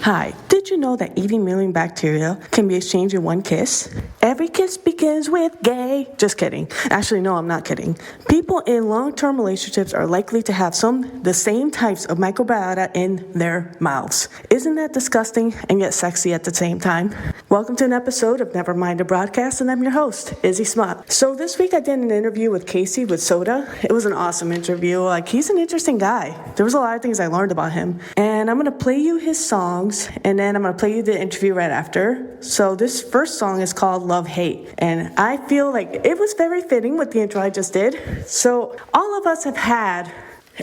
Hi, did you know that 80 million bacteria can be exchanged in one kiss? Every kiss begins with gay. Just kidding. Actually, no, I'm not kidding. People in long-term relationships are likely to have the same types of microbiota in their mouths. Isn't that disgusting and yet sexy at the same time? Welcome to an episode of Nevermind the Broadcast, and I'm your host, Izzy Smut. So this week I did an interview with Casey with Sotah. It was an awesome interview. He's an interesting guy. There was a lot of things I learned about him. And I'm going to play you his songs, and then I'm going to play you the interview right after. So this first song is called Love Hate, and I feel like it was very fitting with the intro I just did. So all of us have had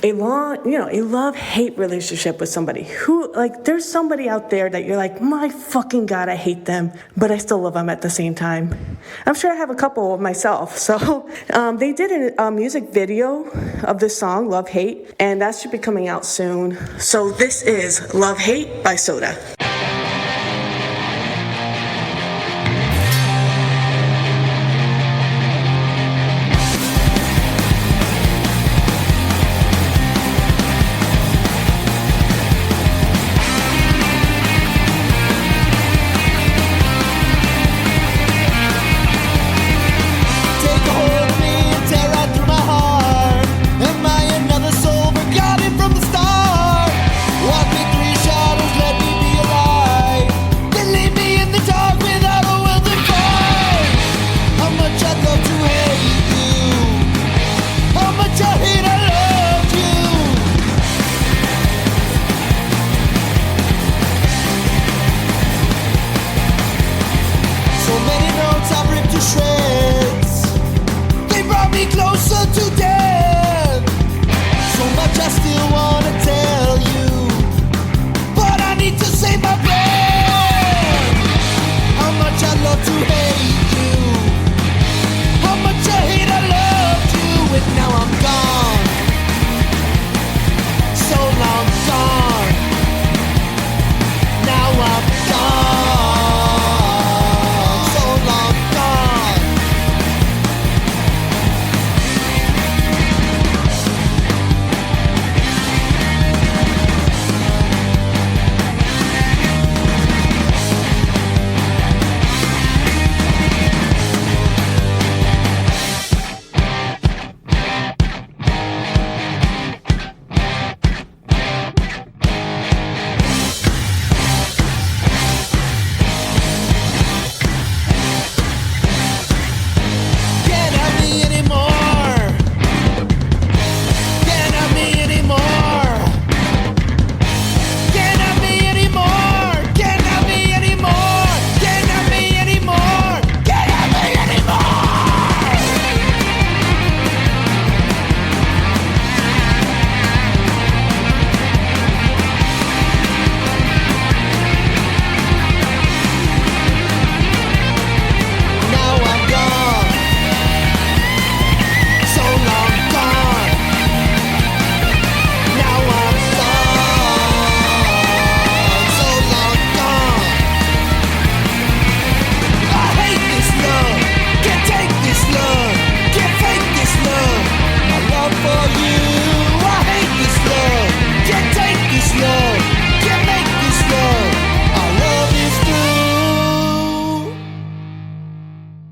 a love-hate relationship with somebody who, there's somebody out there that you're like, my fucking God, I hate them, but I still love them at the same time. I'm sure I have a couple of myself. So they did a music video of this song, Love Hate, and that should be coming out soon. So this is Love Hate by Sotah. Closer to death. So much I still wanna tell you, but I need to save my breath. How much I love to hate you, how much I hate I loved you, and now I'm gone, so long gone. Now I'm gone, so long gone.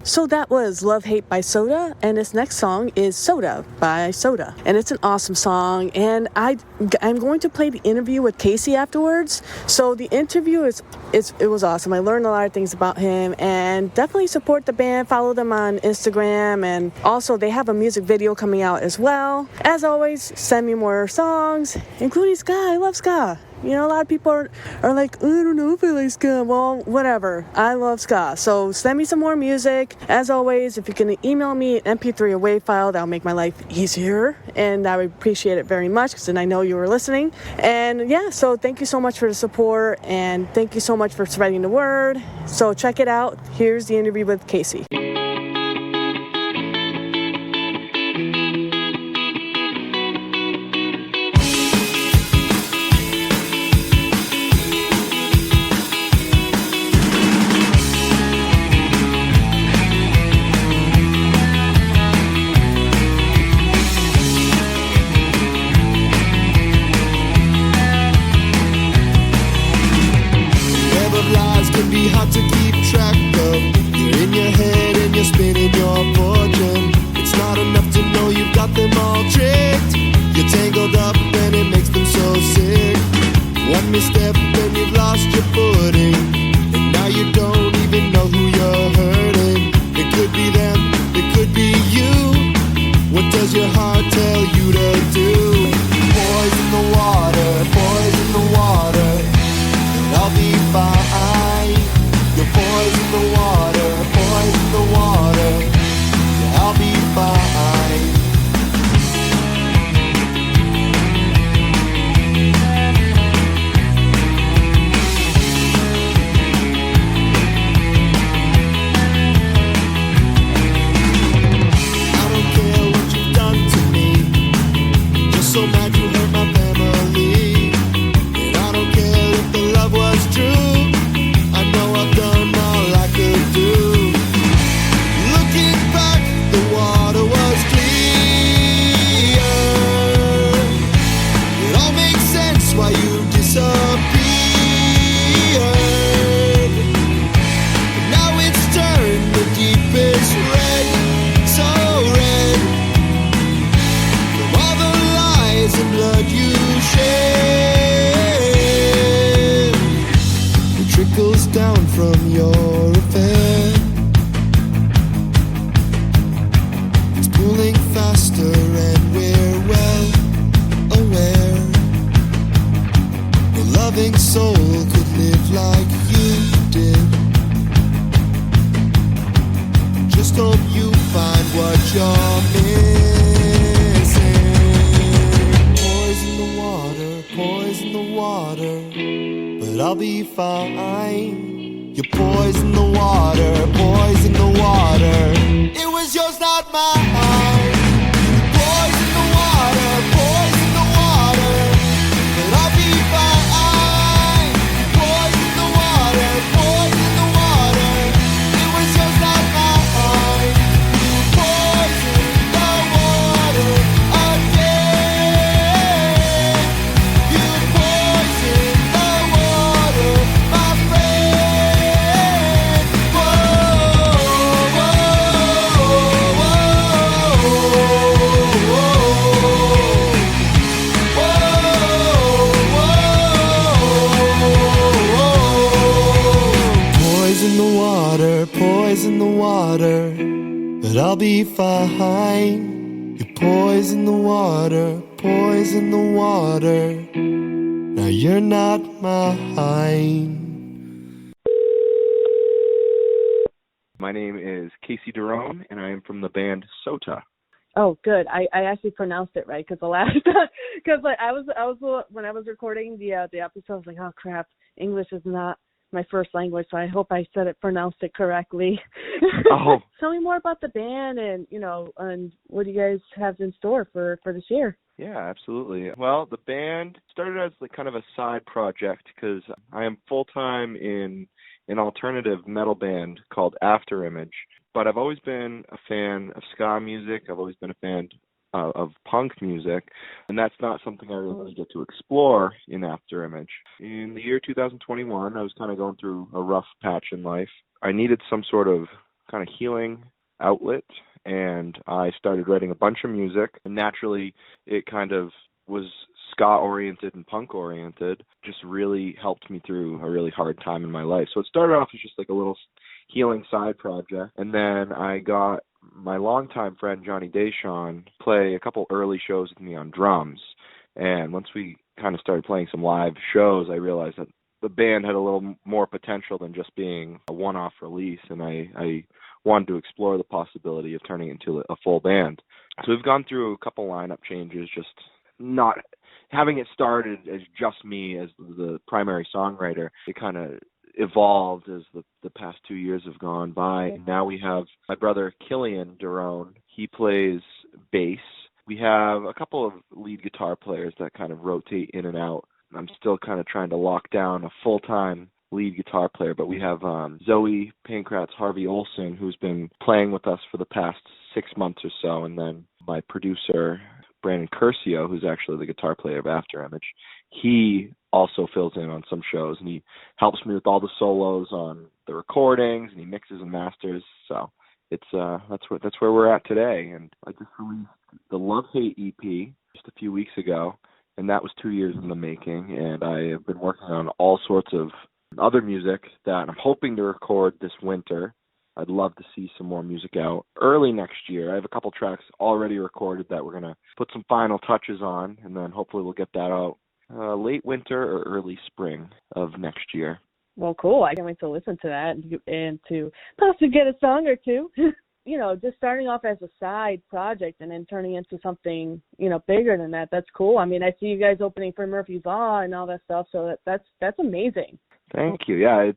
So that was Love Hate by Sotah, and this next song is Sotah by Sotah, and it's an awesome song, and I'm going to play the interview with Casey afterwards. So the interview it was awesome. I learned a lot of things about him, and definitely support the band, follow them on Instagram, and also they have a music video coming out as well. As always, send me more songs, including ska. I love ska. You know, a lot of people are like, I don't know if I like ska. Well, whatever. I love ska. So send me some more music. As always, if you can email me an MP3 or WAV file, that'll make my life easier. And I would appreciate it very much, because then I know you were listening. And yeah, so thank you so much for the support. And thank you so much for spreading the word. So check it out. Here's the interview with Casey. lot to keep track of. You're in your head and you're spinning your fortune. It's not enough to know you've got them all tricked. You're tangled up and it makes them so sick. One misstep and you've lost your footing, and now you don't even know who you're hurting. It could be them, it could be you. What does your heart tell you to do? Poison the water, poison the water, and I'll be fine. You poison the water, poison the water, yeah, I'll be fine. So mad you hurt my family, and I don't care if the love was true. I know I've done all I could do. Looking back, the water was clear. It all makes sense why you disappeared. But now it's turned the deepest red, so red. From all the and blood you shed, it trickles down from your affair. It's pulling faster and we're well aware. A loving soul could live like you did. Just hope you find what you're missing. Poison the water, but I'll be fine. You poison the water, poison the water. It was yours, not mine. Poison the water, but I'll be fine. Poison the water, it was yours, not mine. Poison the water again. You poison the water, my friend. Whoa, poison the water, but I'll be fine. You poison the water, now you're not mine. My name is Casey Derone, and I am from the band Sotah. Oh, good. I actually pronounced it right because the last because like I was when I was recording the episode, I was like, oh crap, English is not my first language, so I hope I pronounced it correctly. Oh. Tell me more about the band and and what do you guys have in store for this year? Yeah, absolutely. Well, the band started as like kind of a side project because I am full-time in an alternative metal band called After Image. But I've always been a fan of ska music. I've always been a fan of punk music, and that's not something I really get to explore in After Image. In the year 2021, I was kind of going through a rough patch in life. I needed some sort of kind of healing outlet, and I started writing a bunch of music, and naturally it kind of was ska-oriented and punk-oriented, just really helped me through a really hard time in my life. So it started off as just like a little healing side project, and then I got my longtime friend Johnny Deschon play a couple early shows with me on drums, and once we kind of started playing some live shows, I realized that the band had a little more potential than just being a one-off release, and I wanted to explore the possibility of turning it into a full band. So we've gone through a couple lineup changes, just not having it started as just me as the primary songwriter. It kind of evolved as the past 2 years have gone by. Now we have my brother Killian Derone. He plays bass. We have a couple of lead guitar players that kind of rotate in and out. I'm still kind of trying to lock down a full-time lead guitar player, but we have Zoe Pankratz Harvey Olson, who's been playing with us for the past 6 months or so, and then my producer Brandon Curcio, who's actually the guitar player of After Image. He also fills in on some shows, and he helps me with all the solos on the the recordings, and he mixes and masters. So it's that's where we're at today. And I just released the Love Hate EP just a few weeks ago, and that was 2 years in the making. And I have been working on all sorts of other music that I'm hoping to record this winter. I'd love to see some more music out early next year. I have a couple tracks already recorded that we're going to put some final touches on, and then hopefully we'll get that out late winter or early spring of next year. Well, cool. I can't wait to listen to that and to possibly get a song or two. You know, just starting off as a side project and then turning into something, you know, bigger than that. That's cool. I mean, I see you guys opening for Murphy's Law and all that stuff, so that's amazing. Thank you. Yeah,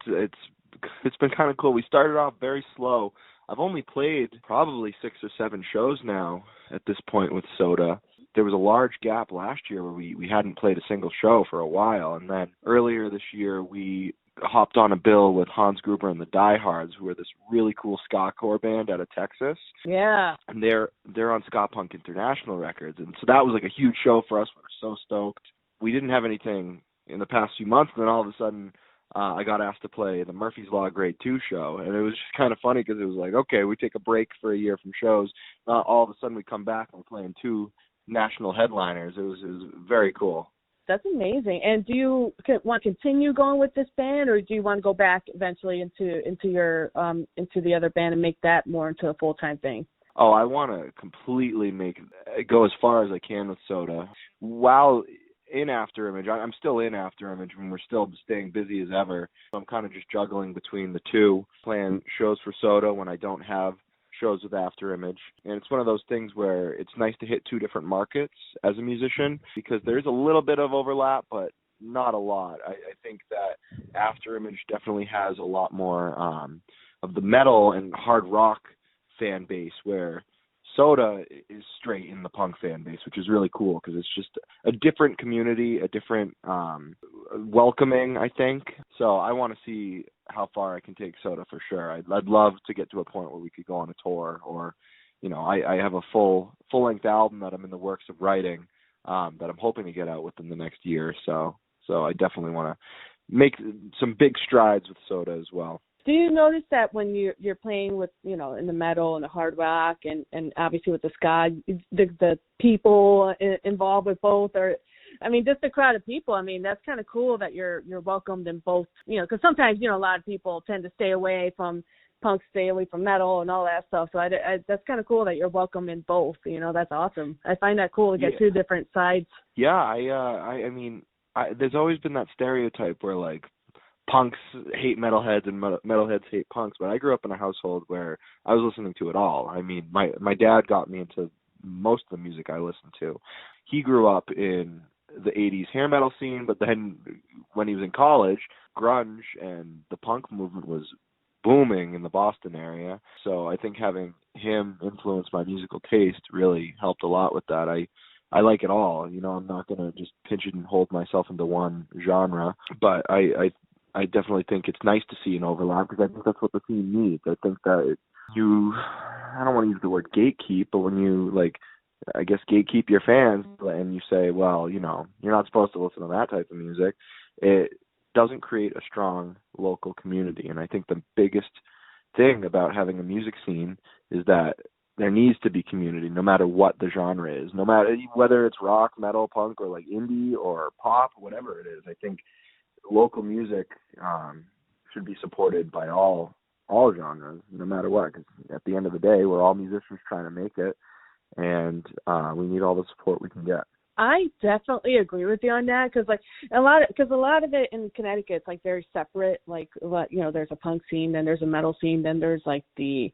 it's been kind of cool. We started off very slow. I've only played probably 6 or 7 shows now at this point with Sotah. There was a large gap last year where we hadn't played a single show for a while, and then earlier this year we hopped on a bill with Hans Gruber and the Diehards, who are this really cool ska core band out of Texas. Yeah. And they're on Ska Punk International Records, and so that was like a huge show for us. We were so stoked. We didn't have anything in the past few months, and then all of a sudden I got asked to play the Murphy's Law Grade 2 show, and it was just kind of funny because it was like, okay, we take a break for a year from shows. All of a sudden we come back and we're playing 2 national headliners. It was very cool. That's amazing. And do you want to continue going with this band, or do you want to go back eventually into the other band and make that more into a full-time thing? Oh, I want to completely go as far as I can with Sotah. While in Afterimage, I'm still in Afterimage, and we're still staying busy as ever. So I'm kind of just juggling between the two, playing shows for Sotah when I don't have shows with Afterimage. And it's one of those things where it's nice to hit 2 different markets as a musician, because there's a little bit of overlap, but not a lot. I think that Afterimage definitely has a lot more of the metal and hard rock fan base, where Sotah is straight in the punk fan base, which is really cool because it's just a different community, a different welcoming, I think. So I want to see how far I can take Sotah for sure. I'd love to get to a point where we could go on a tour, or, you know, I have a full-length album that I'm in the works of writing that I'm hoping to get out within the next year or so. So I definitely want to make some big strides with Sotah as well. Do you notice that when you're playing with, you know, in the metal and the hard rock and obviously with the ska, the people involved with both are, I mean, just the crowd of people, I mean, that's kind of cool that you're welcomed in both, you know, because sometimes, you know, a lot of people tend to stay away from punk, stay away from metal and all that stuff. So that's kind of cool that you're welcome in both, you know, that's awesome. I find that cool to get 2 different sides. Yeah, I mean, there's always been that stereotype where, like, punks hate metalheads and metalheads hate punks, but I grew up in a household where I was listening to it all. I mean, my dad got me into most of the music I listened to. He grew up in the 80s hair metal scene, but then when he was in college, grunge and the punk movement was booming in the Boston area. So I think having him influence my musical taste really helped a lot with that. I like it all. You know, I'm not going to just pigeonhole myself into one genre, but I definitely think it's nice to see an overlap, because I think that's what the scene needs. I think that I don't want to use the word gatekeep, but when you, like, I guess gatekeep your fans and you say, well, you know, you're not supposed to listen to that type of music, it doesn't create a strong local community. And I think the biggest thing about having a music scene is that there needs to be community no matter what the genre is, no matter whether it's rock, metal, punk, or like indie or pop, whatever it is. I think local music should be supported by all genres, no matter what, because at the end of the day, we're all musicians trying to make it, and we need all the support we can get. I definitely agree with you on that, because a lot of it in Connecticut is like very separate. Like, you know, there's a punk scene, then there's a metal scene, then there's like the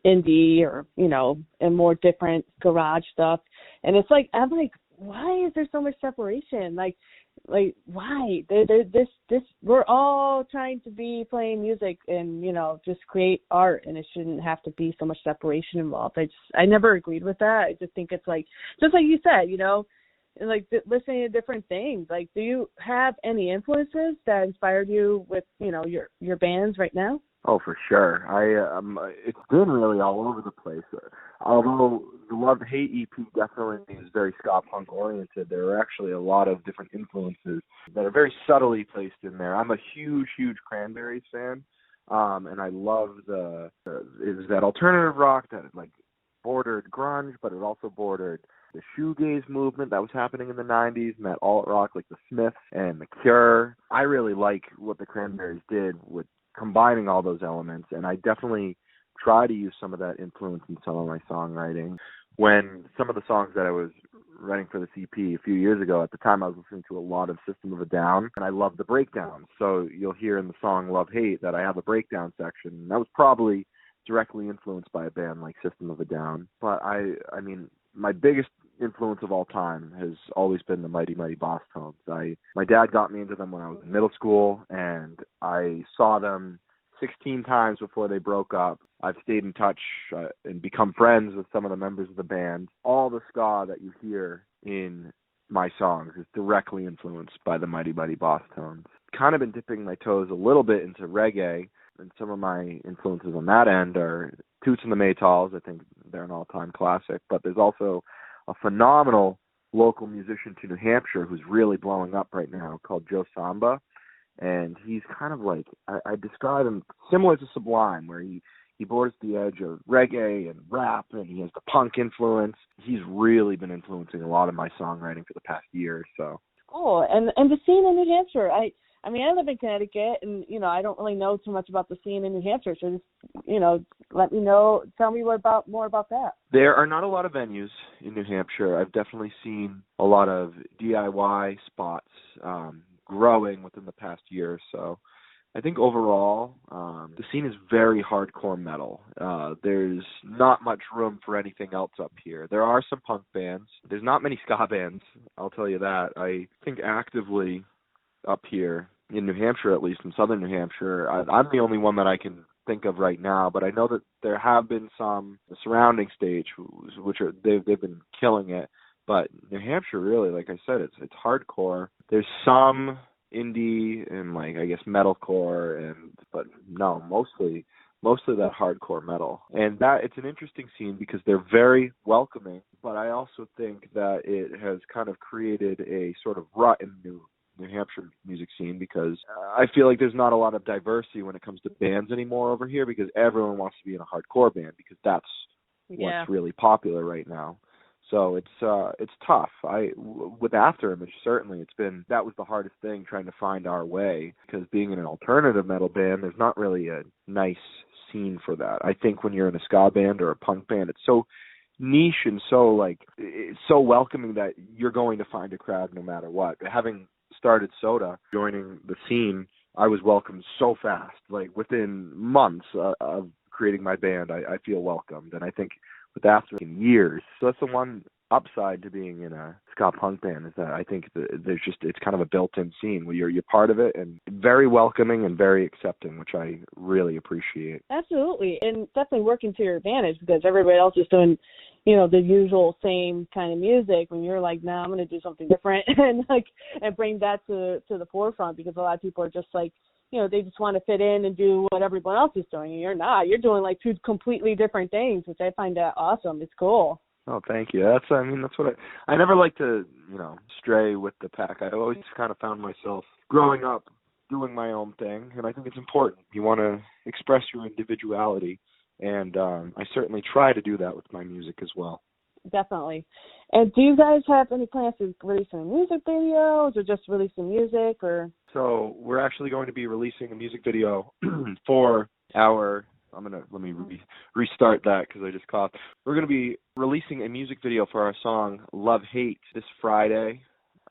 indie, or, you know, and more different garage stuff. And it's like, I'm like, why is there so much separation? Like why? This we're all trying to be playing music and, you know, just create art, and it shouldn't have to be so much separation involved. I never agreed with that. I just think it's like, just like you said, you know, like listening to different things. Like, do you have any influences that inspired you with, you know, your bands right now? Oh, for sure. It's been really all over the place. Although the Love Hate EP definitely is very ska punk oriented, there are actually a lot of different influences that are very subtly placed in there. I'm a huge Cranberries fan. And I love it was that alternative rock that like bordered grunge, but it also bordered the shoegaze movement that was happening in the 90s and that alt rock like the Smiths and the Cure. I really like what the Cranberries did with combining all those elements, and I definitely try to use some of that influence in some of my songwriting. When some of the songs that I was writing for the CP a few years ago, at the time I was listening to a lot of System of a Down, and I love the breakdowns. So you'll hear in the song Love Hate that I have a breakdown section. That was probably directly influenced by a band like System of a Down. But I mean, my biggest influence of all time has always been the Mighty Mighty Boss Tones. My dad got me into them when I was in middle school, and I saw them 16 times before they broke up. I've stayed in touch and become friends with some of the members of the band. All the ska that you hear in my songs is directly influenced by the Mighty Mighty Boss Tones. Kind of been dipping my toes a little bit into reggae, and some of my influences on that end are Toots and the Maytals. I think they're an all-time classic, but there's also a phenomenal local musician to New Hampshire who's really blowing up right now called Joe Samba. And he's kind of like, I describe him similar to Sublime, where he borders the edge of reggae and rap, and he has the punk influence. He's really been influencing a lot of my songwriting for the past year or so. Cool. And the scene in New Hampshire, I mean, I live in Connecticut, and, you know, I don't really know too much about the scene in New Hampshire, so just, you know, let me know, tell me more about that. There are not a lot of venues in New Hampshire. I've definitely seen a lot of DIY spots growing within the past year or so. I think overall, the scene is very hardcore metal. There's not much room for anything else up here. There are some punk bands. There's not many ska bands, I'll tell you that. I think actively up here, in New Hampshire at least, in southern New Hampshire, I'm the only one that I can think of right now, but I know that there have been some the surrounding states which are they've been killing it. But New Hampshire, really, like I said, it's hardcore. There's some indie and like I guess metalcore, but no, mostly that hardcore metal. And that it's an interesting scene because they're very welcoming. But I also think that it has kind of created a sort of rut in New Hampshire music scene because I feel like there's not a lot of diversity when it comes to bands anymore over here because everyone wants to be in a hardcore band because that's what's really popular right now. So it's tough. With Afterimage, certainly that was the hardest thing, trying to find our way, because being in an alternative metal band, there's not really a nice scene for that. I think when you're in a ska band or a punk band, it's so niche and so it's so welcoming that you're going to find a crowd no matter what. Having started Sotah, joining the scene, I was welcomed so fast. Like within months of creating my band, I feel welcomed, and I think with After in years. So that's the one upside to being in a ska punk band, is that I think it's kind of a built-in scene where you're part of it, and very welcoming and very accepting, which I really appreciate. Absolutely, and definitely working to your advantage because everybody else is doing, you know, the usual same kind of music. When you're like, nah, I'm going to do something different, and bring that to the forefront, because a lot of people are just like, you know, they just want to fit in and do what everyone else is doing. And you're not. You're doing like two completely different things, which I find that awesome. It's cool. Oh, thank you. That's what I never like to, stray with the pack. I always kind of found myself growing up doing my own thing, and I think it's important. You want to express your individuality, and I certainly try to do that with my music as well. Definitely. And do you guys have any plans to release any music videos or just release some music? Or So we're actually going to be releasing a music video for our, let me restart that because I just coughed. We're going to be releasing a music video for our song Love Hate this Friday.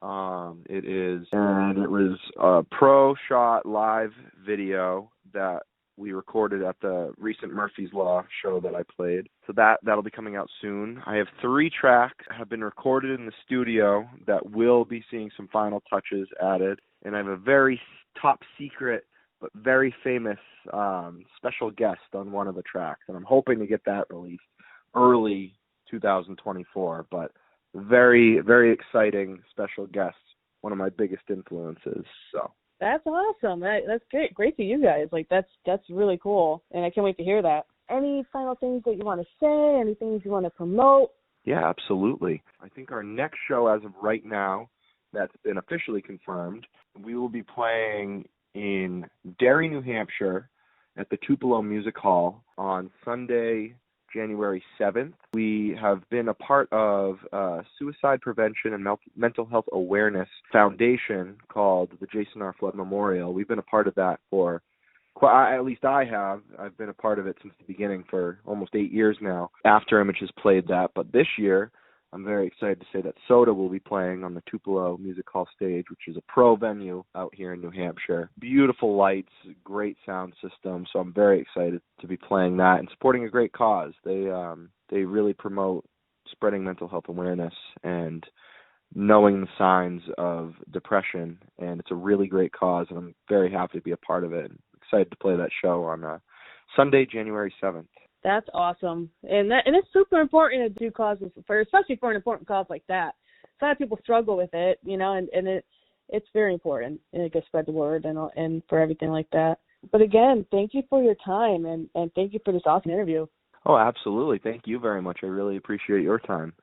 It was a pro shot live video that we recorded at the recent Murphy's Law show that I played. So that'll be coming out soon. I have 3 tracks have been recorded in the studio that will be seeing some final touches added. And I have a very top secret but very famous special guest on one of the tracks. And I'm hoping to get that released early 2024. But very, very exciting special guest, one of my biggest influences. So that's awesome. That's great for you guys. Like that's really cool, and I can't wait to hear that. Any final things that you want to say? Any things you want to promote? Yeah, absolutely. I think our next show, as of right now, that's been officially confirmed, we will be playing in Derry, New Hampshire at the Tupelo Music Hall on Sunday, January 7th. We have been a part of a suicide prevention and mental health awareness foundation called the Jason R. Flood Memorial. We've been a part of that for at least I have. I've been a part of it since the beginning for almost 8 years now. After Image has played that, but this year I'm very excited to say that Sotah will be playing on the Tupelo Music Hall stage, which is a pro venue out here in New Hampshire. Beautiful lights, great sound system, so I'm very excited to be playing that and supporting a great cause. They really promote spreading mental health awareness and knowing the signs of depression, and it's a really great cause, and I'm very happy to be a part of it. Excited to play that show on Sunday, January 7th. That's awesome, and it's super important to do causes especially for an important cause like that. A lot of people struggle with it, and it's very important, and it gets spread the word and for everything like that. But again, thank you for your time and thank you for this awesome interview. Oh, absolutely. Thank you very much. I really appreciate your time.